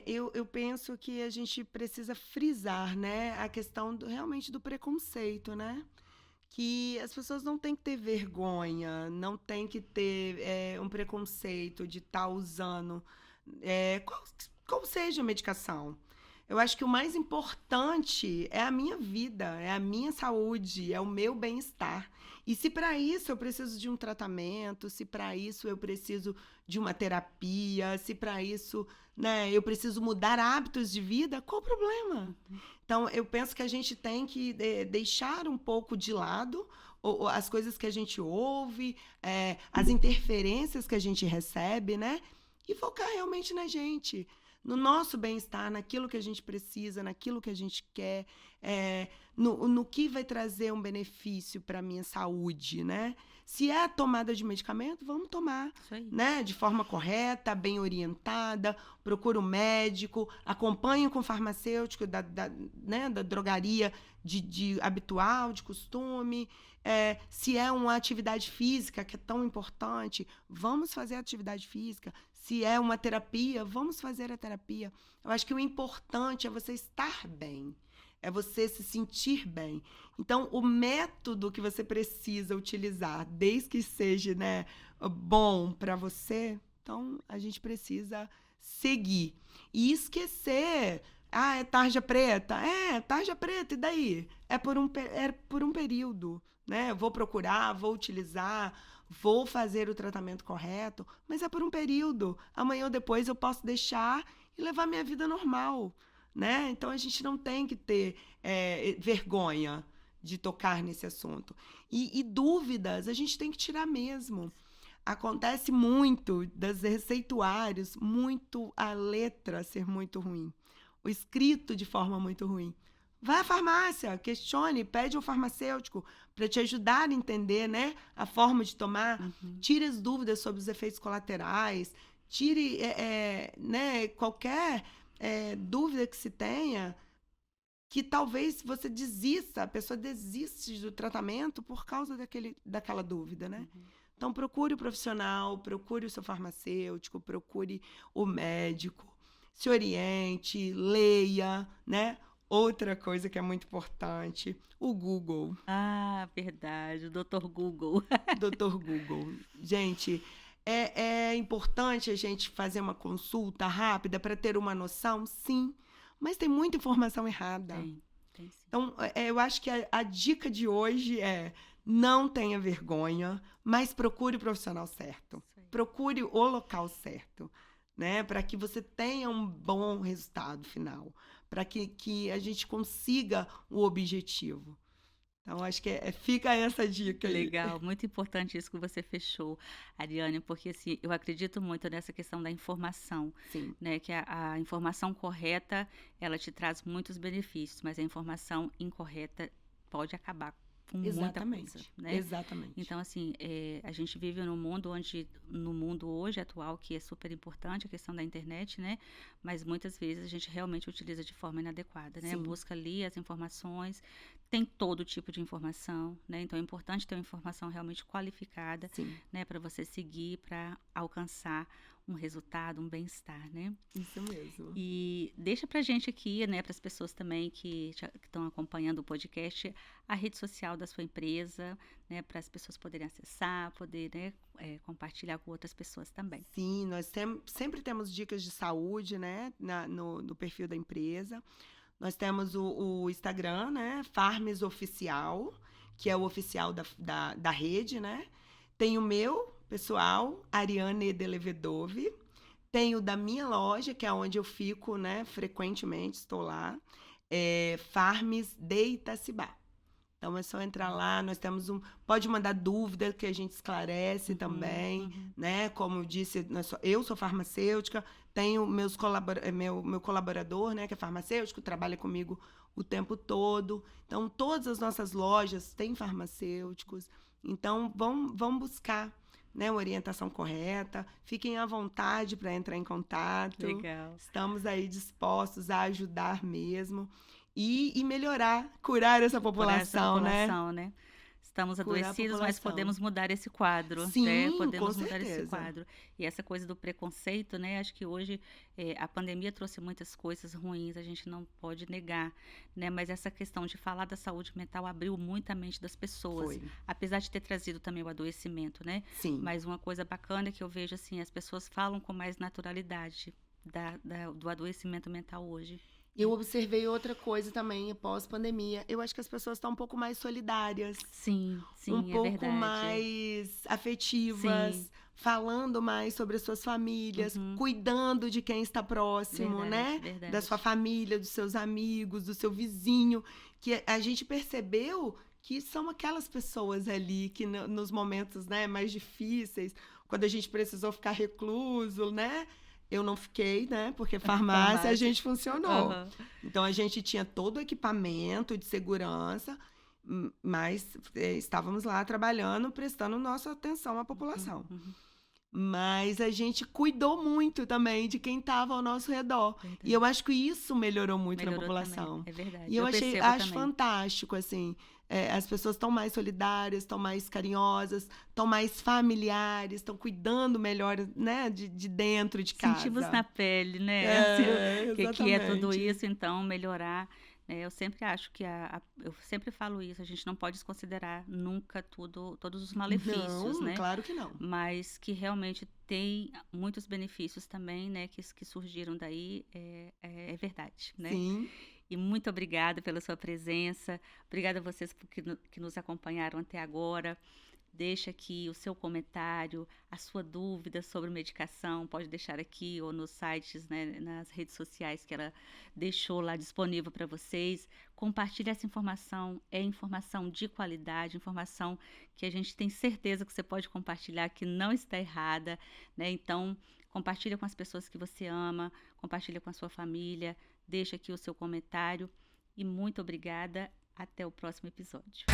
Eu penso que a gente precisa frisar, né, a questão realmente do preconceito, né? Que as pessoas não têm que ter vergonha, não tem que ter um preconceito de estar usando qual seja a medicação. Eu acho que o mais importante é a minha vida, é a minha saúde, é o meu bem-estar. E se para isso eu preciso de um tratamento, se para isso eu preciso de uma terapia, se para isso, né, eu preciso mudar hábitos de vida, qual o problema? Então, eu penso que a gente tem que deixar um pouco de lado as coisas que a gente ouve, as interferências que a gente recebe, né? E focar realmente na gente, no nosso bem-estar, naquilo que a gente precisa, naquilo que a gente quer. no que vai trazer um benefício para a minha saúde, né? Se é a tomada de medicamento, vamos tomar, Isso aí. né? De forma correta, bem orientada, procura o médico, acompanhe com o farmacêutico né, da drogaria de habitual, de costume. Se é uma atividade física, que é tão importante, vamos fazer atividade física. Se é uma terapia, vamos fazer a terapia. Eu acho que o importante é você estar bem. É você se sentir bem. Então, o método que você precisa utilizar, desde que seja, né, bom para você, então a gente precisa seguir. E esquecer. Ah, é tarja preta? É, tarja preta, e daí? É por um período, né? Eu vou procurar, vou utilizar, vou fazer o tratamento correto, mas é por um período. Amanhã ou depois eu posso deixar e levar minha vida normal. Né? Então, a gente não tem que ter vergonha de tocar nesse assunto. E dúvidas, a gente tem que tirar mesmo. Acontece muito das receituários, muito a letra ser muito ruim, o escrito de forma muito ruim. Vai à farmácia, questione, pede ao farmacêutico para te ajudar a entender, né, a forma de tomar. Tire as dúvidas sobre os efeitos colaterais, tire né, qualquer dúvida que se tenha, que talvez você desista, a pessoa desiste do tratamento por causa daquela dúvida, né? Então, procure o profissional, procure o seu farmacêutico, procure o médico, se oriente, leia, né? Outra coisa que é muito importante, o Google. Ah, verdade, o Dr. Google. Dr. Google. Gente, é importante a gente fazer uma consulta rápida para ter uma noção? Sim, mas tem muita informação errada. Tem sim. Então, eu acho que a dica de hoje é: não tenha vergonha, mas procure o profissional certo. Procure o local certo, né? Para que você tenha um bom resultado final, para que a gente consiga o objetivo. Então, acho que fica essa dica aí. Legal, muito importante isso que você fechou, Ariane, porque assim, eu acredito muito nessa questão da informação, Sim. né? Que a informação correta, ela te traz muitos benefícios, mas a informação incorreta pode acabar com muita coisa, né? Exatamente. Então, assim, a gente vive no mundo hoje atual, que é super importante a questão da internet, né? Mas muitas vezes a gente realmente utiliza de forma inadequada, né? Sim. Busca ali as informações, tem todo tipo de informação, né? Então, é importante ter uma informação realmente qualificada, Sim. né? Para você seguir, para alcançar um resultado, um bem-estar, né? Isso mesmo. E deixa pra gente aqui, né, para as pessoas também que estão acompanhando o podcast, a rede social da sua empresa, né, para as pessoas poderem acessar, poder, né, compartilhar com outras pessoas também. Sim, nós sempre temos dicas de saúde, né, no perfil da empresa. Nós temos o Instagram, né, Farmes Oficial, que é o oficial da rede, né? Tem o meu pessoal, Ariane Delevedove. Tem o da minha loja, que é onde eu fico, né, frequentemente, estou lá, Farmes de Itacibá. Então, é só entrar lá, nós temos pode mandar dúvida que a gente esclarece também, né? Como eu disse, eu sou farmacêutica, tenho meu colaborador, né, que é farmacêutico, trabalha comigo o tempo todo. Então, todas as nossas lojas têm farmacêuticos. Então, vão buscar, né, uma orientação correta. Fiquem à vontade para entrar em contato. Legal. Estamos aí dispostos a ajudar mesmo. E melhorar, curar essa população, né? Estamos adoecidos, mas podemos mudar esse quadro, Sim, né? Podemos com mudar esse certeza. quadro. E essa coisa do preconceito, né? Acho que hoje a pandemia trouxe muitas coisas ruins, a gente não pode negar, né? Mas essa questão de falar da saúde mental abriu muito a mente das pessoas. Foi. Apesar de ter trazido também o adoecimento, né? Sim. Mas uma coisa bacana que eu vejo, assim, as pessoas falam com mais naturalidade do adoecimento mental hoje. Eu observei outra coisa também, pós-pandemia. Eu acho que as pessoas estão um pouco mais solidárias. Sim, um pouco verdade. mais afetivas, Sim. falando mais sobre as suas famílias, cuidando de quem está próximo, Verdade, né? verdade. Da sua família, dos seus amigos, do seu vizinho. Que a gente percebeu que são aquelas pessoas ali que nos momentos, né, mais difíceis, quando a gente precisou ficar recluso, né? Eu não fiquei, né? Porque farmácia a Farmácia. gente funcionou. Aham. Então a gente tinha todo o equipamento de segurança, mas estávamos lá trabalhando, prestando nossa atenção à população. Uhum. Mas a gente cuidou muito também de quem estava ao nosso redor. E Verdade. eu acho que isso melhorou muito na Melhorou também. população. É verdade. E eu percebo acho também. fantástico, assim, as pessoas estão mais solidárias, estão mais carinhosas, estão mais familiares, estão cuidando melhor, né, de dentro de casa. Sentimos na pele, né? O que é tudo Exatamente. isso, então, melhorar. Eu sempre acho que eu sempre falo isso, a gente não pode desconsiderar nunca todos os malefícios, Não, né? claro que não. Mas que realmente tem muitos benefícios também, né? Que surgiram daí, é verdade, né? Sim. E muito obrigada pela sua presença, obrigada a vocês que nos acompanharam até agora. Deixa aqui o seu comentário, a sua dúvida sobre medicação, pode deixar aqui ou nos sites, né, nas redes sociais que ela deixou lá disponível para vocês. Compartilhe essa informação, é informação de qualidade, informação que a gente tem certeza que você pode compartilhar, que não está errada, né? Então, compartilha com as pessoas que você ama, compartilha com a sua família, deixa aqui o seu comentário e muito obrigada. Até o próximo episódio.